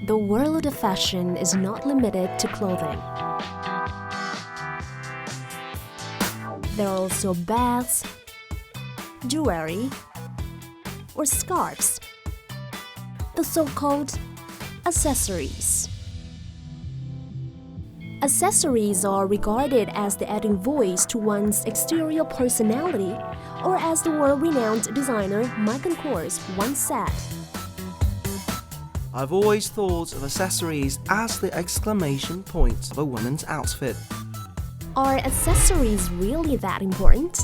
The world of fashion is not limited to clothing. There are also bags, jewelry, or scarves, the so-called accessories. Accessories are regarded as the adding voice to one's exterior personality, or as the world-renowned designer Michael Kors once said, I've always thought of accessories as the exclamation point of a woman's outfit. Are accessories really that important?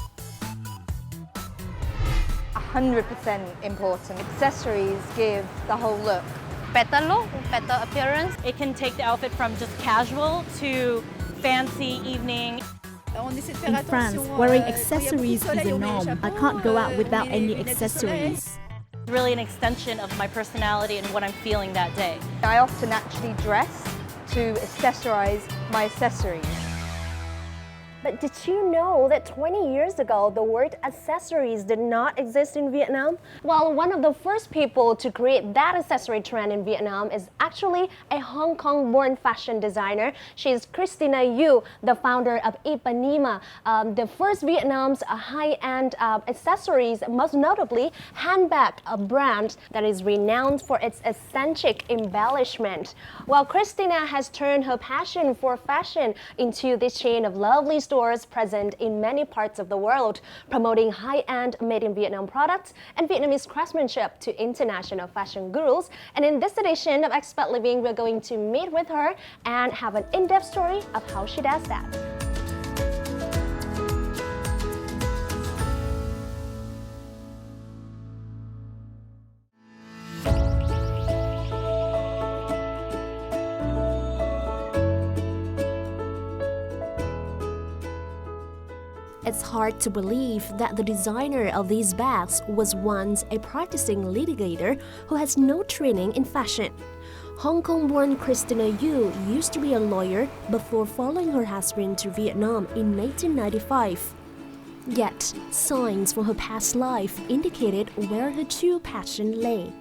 100% important. Accessories give the whole look. Better look, better appearance. It can take the outfit from just casual to fancy evening. In France, wearing accessories is a norm. I can't go out without any accessories. It's really an extension of my personality and what I'm feeling that day. I often actually dress to accessorize my accessories. But did you know that 20 years ago, the word accessories did not exist in Vietnam? Well, one of the first people to create that accessory trend in Vietnam is actually a Hong Kong-born fashion designer. She's Christina Yu, the founder of Ipanema, the first Vietnam's high-end accessories, most notably handbag, a brand that is renowned for its eccentric embellishment. Well, Christina has turned her passion for fashion into this chain of lovely stores present in many parts of the world, promoting high-end made-in-Vietnam products and Vietnamese craftsmanship to international fashion gurus. And in this edition of Expat Living, we're going to meet with her and have an in-depth story of how she does that. It's hard to believe that the designer of these bags was once a practicing litigator who has no training in fashion. Hong Kong-born Christina Yu used to be a lawyer before following her husband to Vietnam in 1995. Yet, signs from her past life indicated where her true passion lay.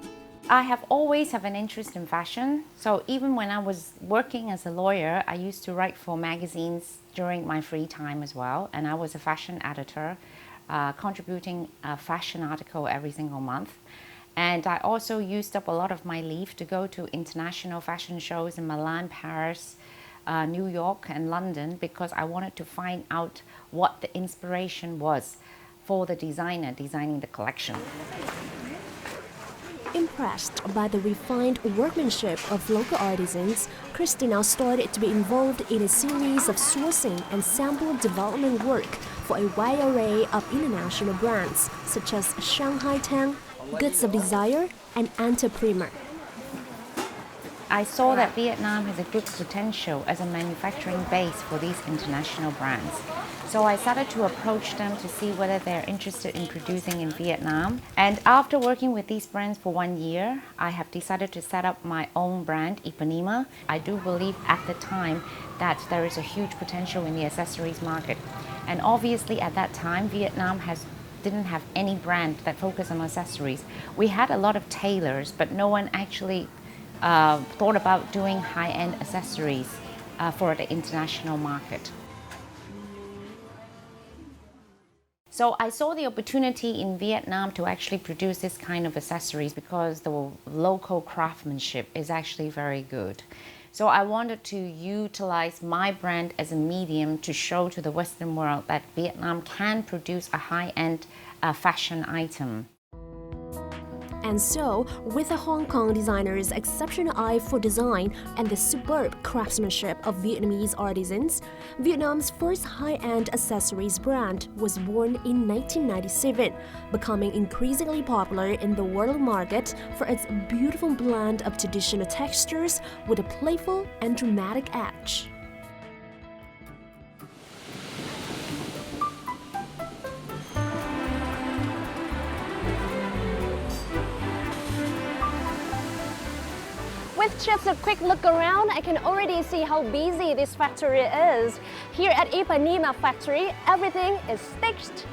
I have always had an interest in fashion, so even when I was working as a lawyer, I used to write for magazines during my free time as well, and I was a fashion editor, contributing a fashion article every single month. And I also used up a lot of my leave to go to international fashion shows in Milan, Paris, New York and London, because I wanted to find out what the inspiration was for the designer designing the collection. Impressed by the refined workmanship of local artisans, Christina started to be involved in a series of sourcing and sample development work for a wide array of international brands, such as Shanghai Tang, Goods of Desire, and Entrepreneur. I saw that Vietnam has a good potential as a manufacturing base for these international brands. So I started to approach them to see whether they're interested in producing in Vietnam. And after working with these brands for 1 year, I have decided to set up my own brand, Ipanema. I do believe at the time that there is a huge potential in the accessories market. And obviously at that time, Vietnam didn't have any brand that focused on accessories. We had a lot of tailors, but no one actually thought about doing high-end accessories for the international market. So I saw the opportunity in Vietnam to actually produce this kind of accessories because the local craftsmanship is actually very good. So I wanted to utilize my brand as a medium to show to the Western world that Vietnam can produce a high-end fashion item. And so, with the Hong Kong designer's exceptional eye for design and the superb craftsmanship of Vietnamese artisans, Vietnam's first high-end accessories brand was born in 1997, becoming increasingly popular in the world market for its beautiful blend of traditional textures with a playful and dramatic edge. With just a quick look around, I can already see how busy this factory is. Here at Ipanema Factory, everything is stitched,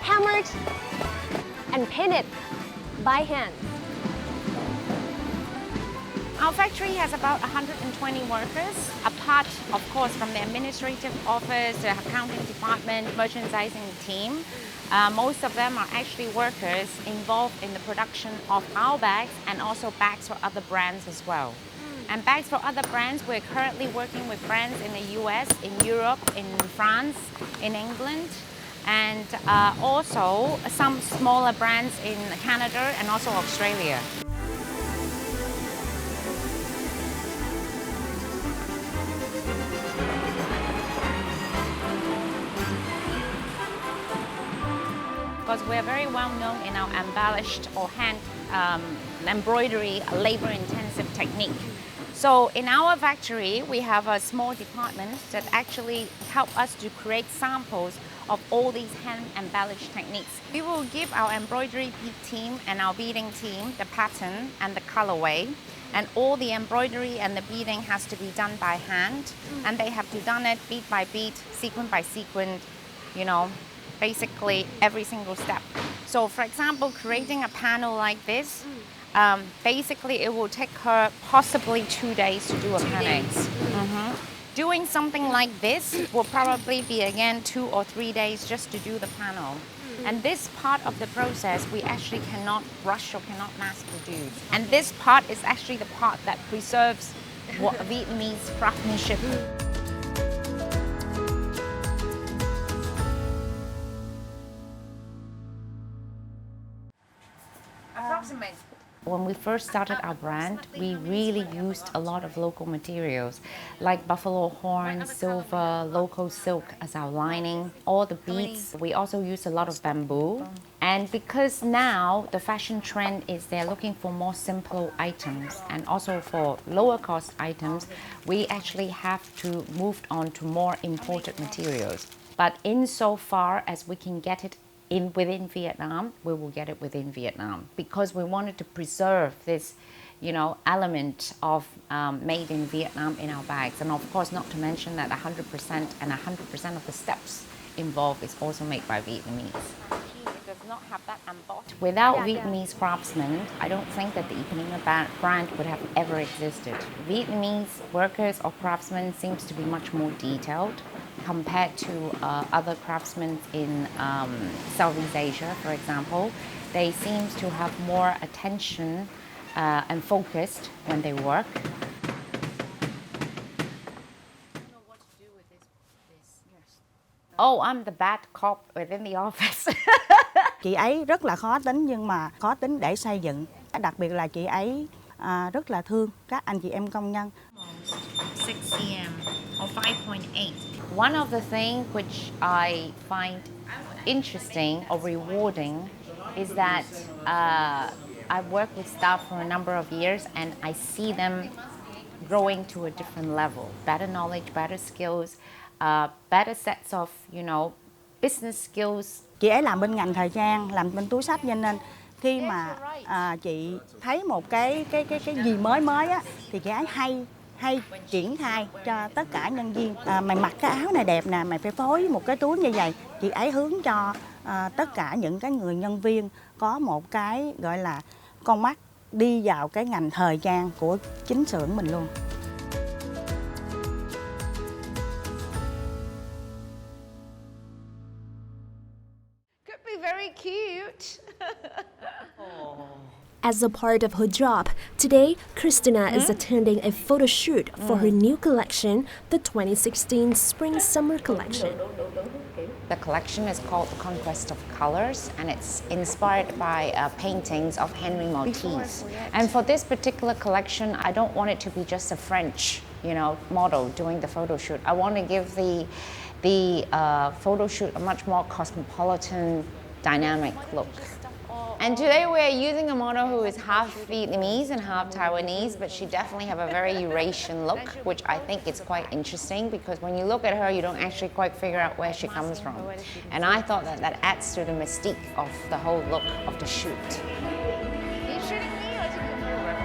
hammered, and painted by hand. Our factory has about 120 workers, apart, of course, from the administrative office, the accounting department, merchandising team. Most of them are actually workers involved in the production of our bags and also bags for other brands as well. And bags for other brands, we're currently working with brands in the US, in Europe, in France, in England, and also some smaller brands in Canada and also Australia. Because we're very well known in our embellished or hand embroidery labor-intensive technique. So in our factory, we have a small department that actually help us to create samples of all these hand-embellished techniques. We will give our embroidery team and our beading team the pattern and the colorway, and all the embroidery and the beading has to be done by hand, and they have to done it bead by bead, sequence by sequence, you know, basically every single step. So for example, creating a panel like this, basically it will take her possibly 2 days to do a panel. Doing something like this will probably be again 2 or 3 days just to do the panel. And this part of the process we actually cannot rush or cannot mass produce. And this part is actually the part that preserves what Vietnamese craftsmanship. When we first started our brand, we really used a lot of local materials like buffalo horn, silver, local silk as our lining, all the beads. We also use a lot of bamboo. And because now the fashion trend is they're looking for more simple items and also for lower cost items, we actually have to move on to more imported materials. But insofar as we can get it within Vietnam, we will get it within Vietnam because we wanted to preserve this, you know, element of made in Vietnam in our bags. And of course, not to mention that 100% and 100% of the steps involved is also made by Vietnamese. It does not have that embossed. Without Vietnamese craftsmen, I don't think that the Ipanema brand would have ever existed. Vietnamese workers or craftsmen seems to be much more detailed compared to other craftsmen in Southeast Asia, for example. They seem to have more attention and focused when they work. Oh, I'm the bad cop within the office. Chị ấy rất là khó tính nhưng mà khó tính để xây dựng. Đặc biệt là chị ấy rất là thương các anh chị em công nhân. 6 cm or 5.8. One of the things which I find interesting or rewarding is that I've worked with staff for a number of years and I see them growing to a different level. Better knowledge, better skills, better sets of, you know, business skills. Chị ấy làm bên ngành thời trang, làm bên túi xách, cho nên khi mà chị thấy một cái gì mới á thì chị ấy hay triển khai cho tất cả nhân viên. Mày mặc cái áo này đẹp nè, mày phải phối một cái túi như vậy. Chị ấy hướng cho tất cả những cái người nhân viên có một cái gọi là con mắt đi vào cái ngành thời trang của chính xưởng mình luôn. Could be very cute. As a part of her job, today Christina is attending a photo shoot for her new collection, the 2016 Spring-Summer collection. The collection is called The Conquest of Colors and it's inspired by paintings of Henry Matisse. And for this particular collection, I don't want it to be just a French, you know, model doing the photo shoot. I want to give the photo shoot a much more cosmopolitan, dynamic look. And today we're using a model who is half Vietnamese and half Taiwanese, but she definitely have a very Eurasian look, which I think is quite interesting because when you look at her, you don't actually quite figure out where she comes from. And I thought that that adds to the mystique of the whole look of the shoot. Are you shooting me or taking a photograph?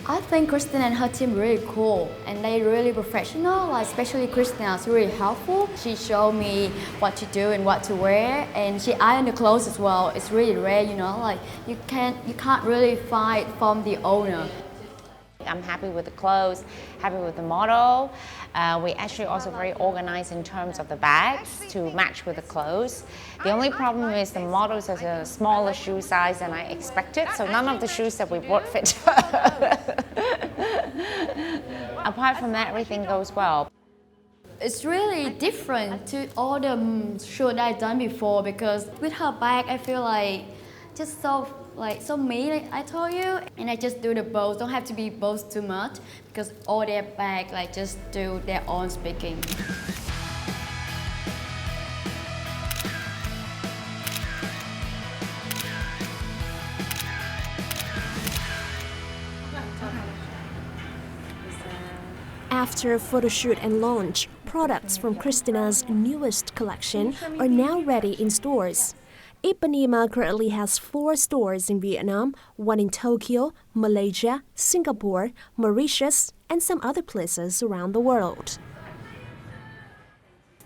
I think Christina and her team really cool and they really professional, like especially Christina is really helpful. She showed me what to do and what to wear, and she ironed the clothes as well. It's really rare, you know, like you can't really find from the owner. I'm happy with the clothes, happy with the model. We actually also very organized in terms of the bags to match with the clothes. The only problem is the models has a smaller shoe size than I expected, so none of the shoes that we bought fit. Apart from that, everything goes well. It's really different to all the shoot I've done before because with her bag, I feel like just so me, like I told you, and I just do the bows. Don't have to be bows too much because all their bag like just do their own speaking. After a photo shoot and launch, products from Christina's newest collection are now ready in stores. Ipanema currently has 4 stores in Vietnam, one in Tokyo, Malaysia, Singapore, Mauritius, and some other places around the world.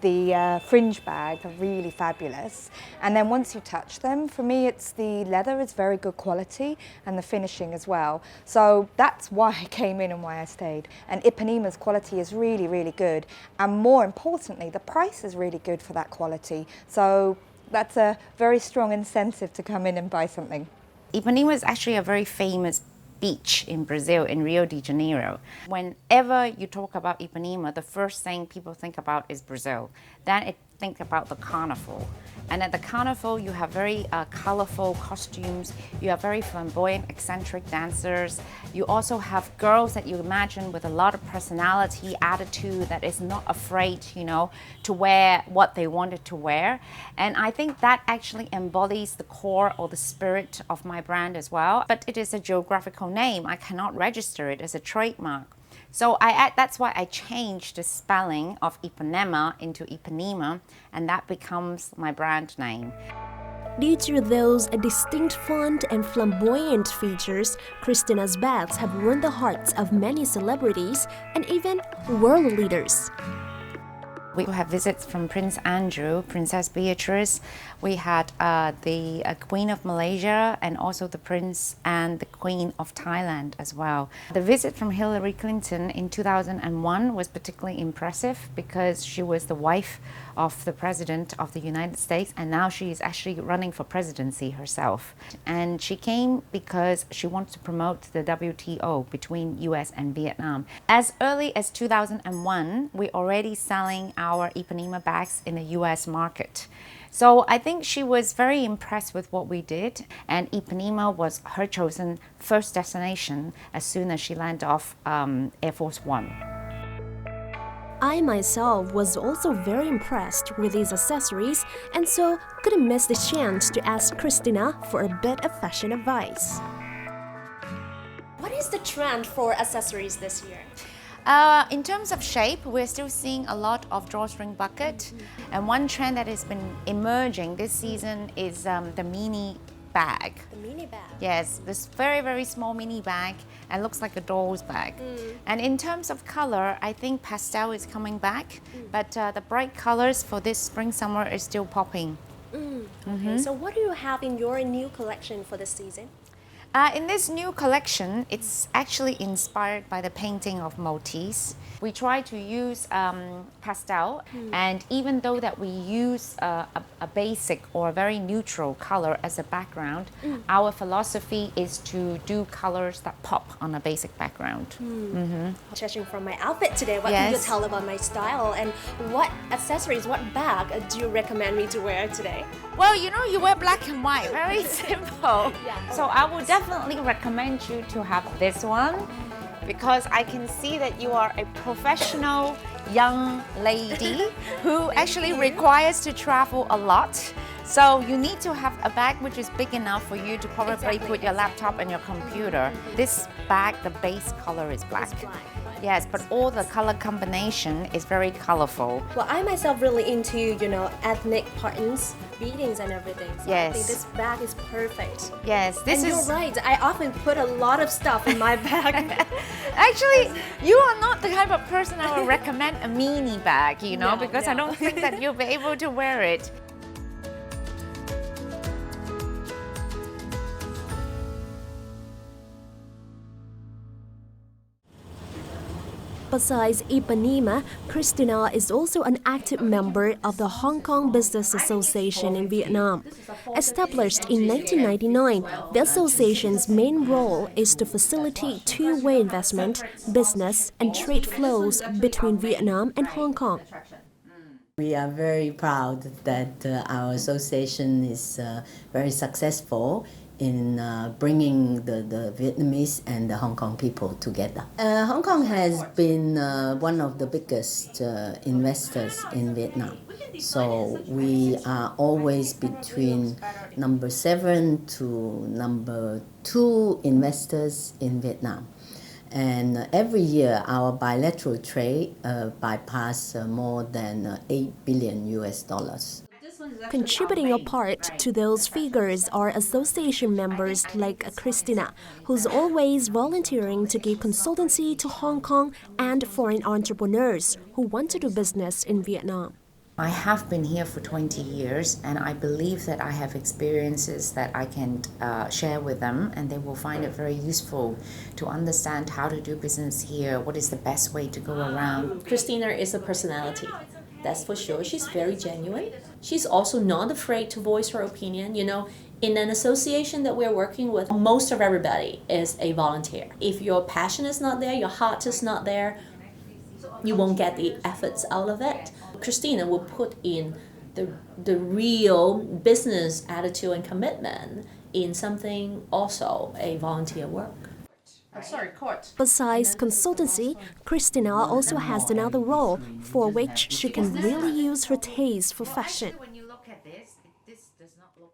The fringe bags are really fabulous, and then once you touch them, for me it's the leather is very good quality and the finishing as well. So that's why I came in and why I stayed. And Ipanema's quality is really, really good, and more importantly, the price is really good for that quality. So that's a very strong incentive to come in and buy something. Ipanema is actually a very famous beach in Brazil, in Rio de Janeiro. Whenever you talk about Ipanema, the first thing people think about is Brazil. Then think about the carnival. And at the carnival, you have very colorful costumes. You have very flamboyant, eccentric dancers. You also have girls that you imagine with a lot of personality, attitude, that is not afraid, you know, to wear what they wanted to wear. And I think that actually embodies the core or the spirit of my brand as well. But it is a geographical name. I cannot register it as a trademark. So that's why I changed the spelling of Ipanema into Ipanema, and that becomes my brand name. Due to those distinct font and flamboyant features, Christina's bags have won the hearts of many celebrities and even world leaders. We have visits from Prince Andrew, Princess Beatrice. We had the Queen of Malaysia and also the Prince and the Queen of Thailand as well. The visit from Hillary Clinton in 2001 was particularly impressive because she was the wife of the President of the United States, and now she is actually running for presidency herself. And she came because she wants to promote the WTO between US and Vietnam. As early as 2001, we're already selling our Ipanema bags in the US market. So I think she was very impressed with what we did, and Ipanema was her chosen first destination as soon as she landed off Air Force One. I myself was also very impressed with these accessories, and so couldn't miss the chance to ask Christina for a bit of fashion advice. What is the trend for accessories this year? In terms of shape, we're still seeing a lot of drawstring bucket. And one trend that has been emerging this season is the mini bag. The mini bag? Yes, this very, very small mini bag and looks like a doll's bag. And in terms of color, I think pastel is coming back, but the bright colors for this spring, summer is still popping. Okay, so what do you have in your new collection for this season? In this new collection, it's actually inspired by the painting of Matisse. We try to use pastel, and even though that we use a basic or a very neutral color as a background, our philosophy is to do colors that pop on a basic background. Judging from my outfit today, what can you tell about my style, and what accessories, what bag do you recommend me to wear today? Well, you know, you wear black and white, very simple. So I would definitely recommend you to have this one, because I can see that you are a professional young lady who actually requires to travel a lot. So you need to have a bag which is big enough for you to probably put your laptop and your computer. This bag, the base color is black. Yes, but all the color combination is very colorful. Well, I myself really into, you know, ethnic patterns beadings and everything. So I Yes. think this bag is perfect. Yes, this And is... you're right. I often put a lot of stuff in my bag. Actually, you are not the type of person I would recommend a mini bag, you know, No, because I no. don't think that you'll be able to wear it. Besides Ipanema, Christina is also an active member of the Hong Kong Business Association in Vietnam. Established in 1999, the association's main role is to facilitate two-way investment, business, and trade flows between Vietnam and Hong Kong. We are very proud that our association is very successful in bringing the Vietnamese and the Hong Kong people together. Hong Kong has been one of the biggest investors in Vietnam. So we are always between number 7 to number 2 investors in Vietnam. And every year our bilateral trade bypass more than $8 billion US. Contributing a part to those figures are association members like Christina, who's always volunteering to give consultancy to Hong Kong and foreign entrepreneurs who want to do business in Vietnam. I have been here for 20 years and I believe that I have experiences that I can share with them and they will find it very useful to understand how to do business here, what is the best way to go around. Christina is a personality, that's for sure. She's very genuine. She's also not afraid to voice her opinion. You know, in an association that we're working with, most of everybody is a volunteer. If your passion is not there, your heart is not there, you won't get the efforts out of it. Christina will put in the real business attitude and commitment in something also a volunteer work. Besides consultancy, Christina also has another role for which she can really use her taste for fashion.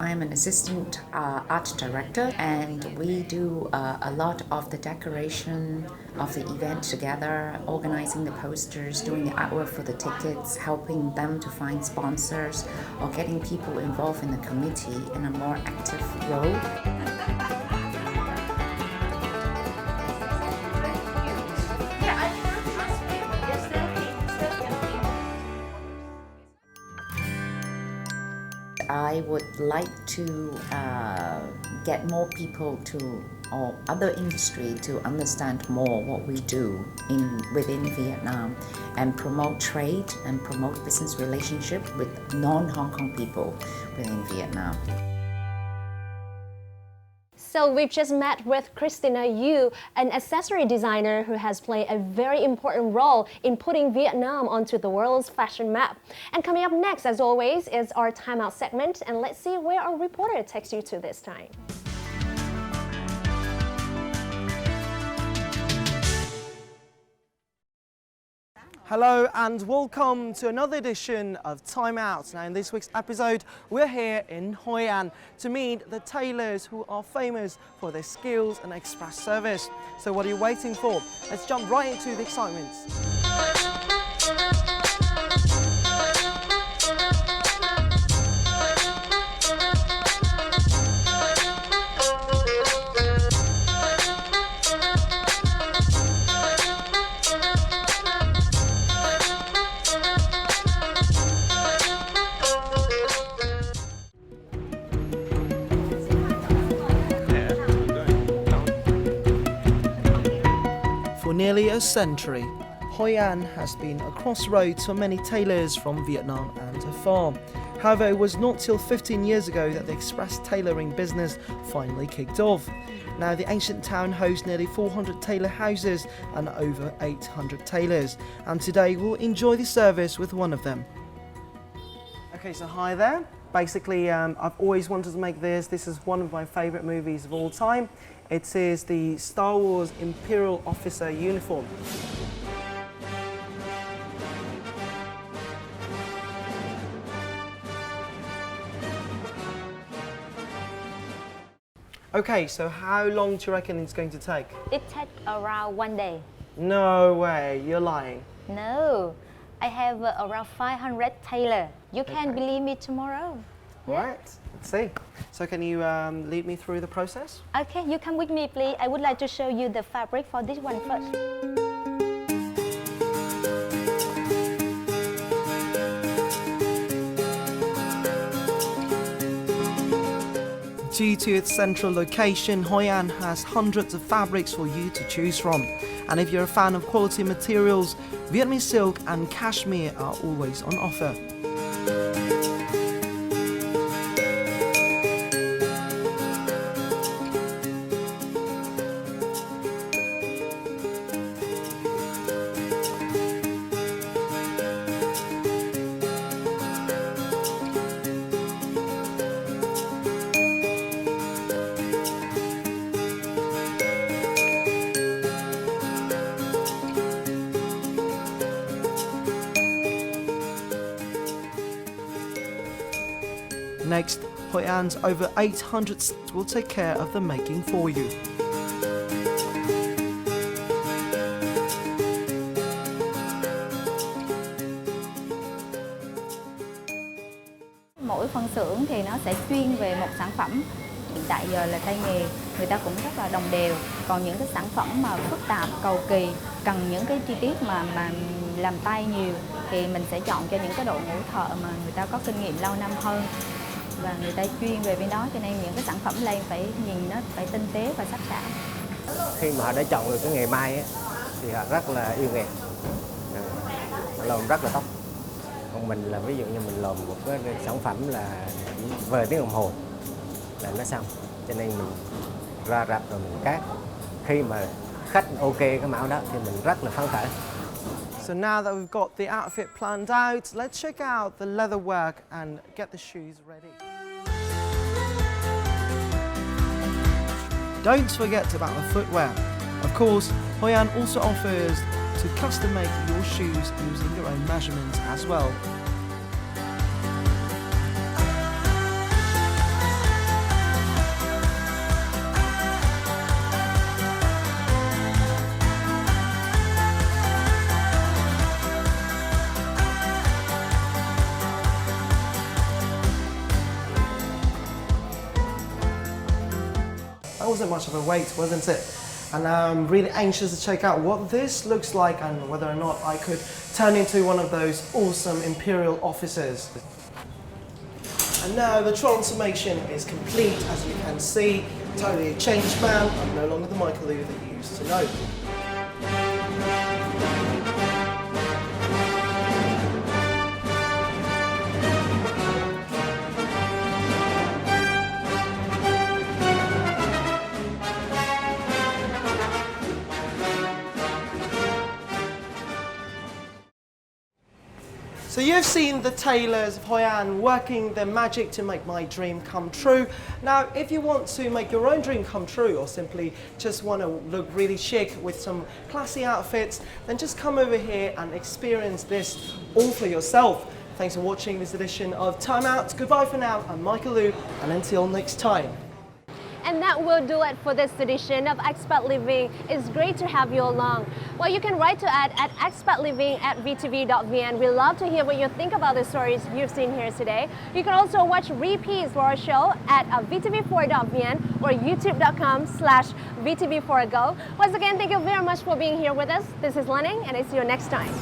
I'm an assistant art director and we do a lot of the decoration of the event together, organizing the posters, doing the artwork for the tickets, helping them to find sponsors or getting people involved in the committee in a more active role. I would like to get more people to, or other industry to understand more what we do within Vietnam and promote trade and promote business relationship with non-Hong Kong people within Vietnam. So we've just met with Christina Yu, an accessory designer who has played a very important role in putting Vietnam onto the world's fashion map. And coming up next, as always, is our Time Out segment, and let's see where our reporter takes you to this time. Hello and welcome to another edition of Time Out. Now in this week's episode we're here in Hoi An to meet the tailors who are famous for their skills and express service. So what are you waiting for? Let's jump right into the excitement. For nearly a century, Hoi An has been a crossroads for many tailors from Vietnam and afar. However, it was not till 15 years ago that the express tailoring business finally kicked off. Now the ancient town hosts nearly 400 tailor houses and over 800 tailors, and today we'll enjoy the service with one of them. Okay, so hi there. Basically, I've always wanted to make this. This is one of my favourite movies of all time. It is the Star Wars Imperial Officer uniform. Okay, so how long do you reckon it's going to take? It takes around 1 day. No way, you're lying. No, I have around 500 tailors. You can believe me tomorrow. All right, let's see. So can you lead me through the process? Okay, you come with me, please. I would like to show you the fabric for this one first. Due to its central location, Hoi An has hundreds of fabrics for you to choose from. And if you're a fan of quality materials, Vietnamese silk and cashmere are always on offer. Next, Hoi An's over 800 staff will take care of the making for you. Mỗi phân xưởng thì nó sẽ chuyên về một sản phẩm. Hiện tại giờ là tay nghề người ta cũng rất là đồng đều. Còn những cái sản phẩm mà phức tạp, cầu kỳ, cần những cái chi tiết mà làm tay nhiều thì mình sẽ chọn cho những cái đội ngũ thợ mà người ta có kinh nghiệm lâu năm hơn. Và người ta chuyên về bên đó, cho nên những cái sản phẩm lên phải nhìn nó phải tinh tế và sắc sảo. Khi mà họ đã chọn được cái nghề may ấy, thì họ rất là yêu nghề, họ làm rất là tốt. Còn mình là ví dụ như mình làm một cái sản phẩm là vài tiếng đồng hồ là nó xong, cho nên mình ra rạp rồi mình cắt. Khi mà khách ok cái mẫu đó thì mình rất là phấn khởi. So now that we've got the outfit planned out, let's check out the leather work and get the shoes ready. Don't forget about the footwear. Of course, Hoi An also offers to custom make your shoes using your own measurements as well. That wasn't much of a wait, wasn't it? And I'm really anxious to check out what this looks like and whether or not I could turn into one of those awesome imperial officers. And now the transformation is complete, as you can see. Totally a changed man. I'm no longer the Michael Lu that you used to know. So you've seen the tailors of Hoi An working their magic to make my dream come true. Now, if you want to make your own dream come true or simply just want to look really chic with some classy outfits, then just come over here and experience this all for yourself. Thanks for watching this edition of Time Out. Goodbye for now. I'm Michael Lu, and until next time. And that will do it for this edition of Expat Living. It's great to have you along. Well, you can write to us at expatliving@vtv.vn. We love to hear what you think about the stories you've seen here today. You can also watch repeats for our show at vtv4.vn or youtube.com/vtv4go. Once again, thank you very much for being here with us. This is Lenning, and I see you next time.